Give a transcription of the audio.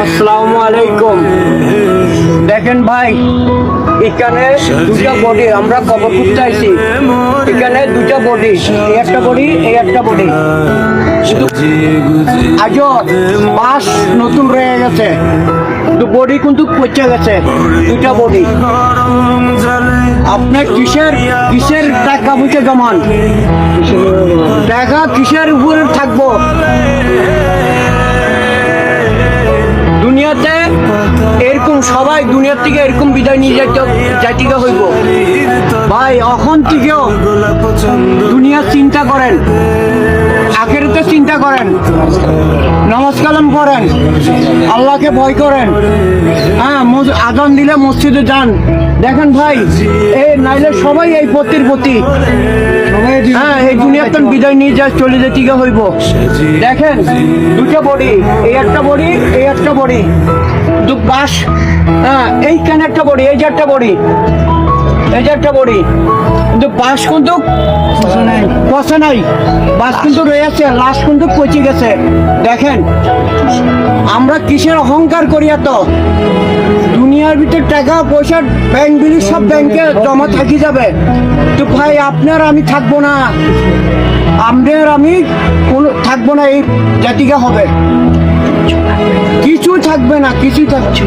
আসসালামু আলাইকুম। দেখেন ভাই, এখানে দুটা বডি আমরা কবর করতে আইছি। এখানে দুটা বডি, এই একটা বডি, এই একটা বডি। আজও বাস নতুন রয়ে গেছে, কিন্তু বডি কিন্তু পচে গেছে। দুটা বডি আপনার কিসের কিসের টাকা বুঝে জমান, টাকা কিসের উপরে থাকবো? দুনিয়াতে এরকম সবাই দুনিয়ার থেকে এরকম বিদায় নিয়ে যাইতে হইব ভাই। এখন থেকেও দুনিয়ার চিন্তা করেন, আখেরাতে চিন্তা করেন, নামাজ কালাম করেন, আল্লাহকে ভয় করেন। হ্যাঁ, আজান দিলে মসজিদে যান। দেখেন ভাই, এই নাইলে সবাই এই পতির প্রতি, হ্যাঁ, এই দুনিয়াতে বিদায় নিয়ে যা চলে যেতে হইব। দেখেন দুটো বডি, এই একটা বডি, এই একটা বডি, দু বাস। হ্যাঁ, এইখানে একটা বডি, এই যে একটা বডি, এই যে একটা বডি, কিন্তু বাস কিন্তু পচে নাই। বাস কিন্তু রয়েছে, লাশ কিন্তু পচে গেছে। দেখেন আমরা কিসের অহংকার করি এত? দুনিয়ার ভিতরে টাকা পয়সা ব্যাংক বিলি সব ব্যাংকে জমা থাকি যাবে, তো ভাই আপনার আমি থাকবো না, আপনার আমি কোনো থাকবো না। এই জাতিকা হবে, কিছু থাকবে না, কিছুই থাকছে।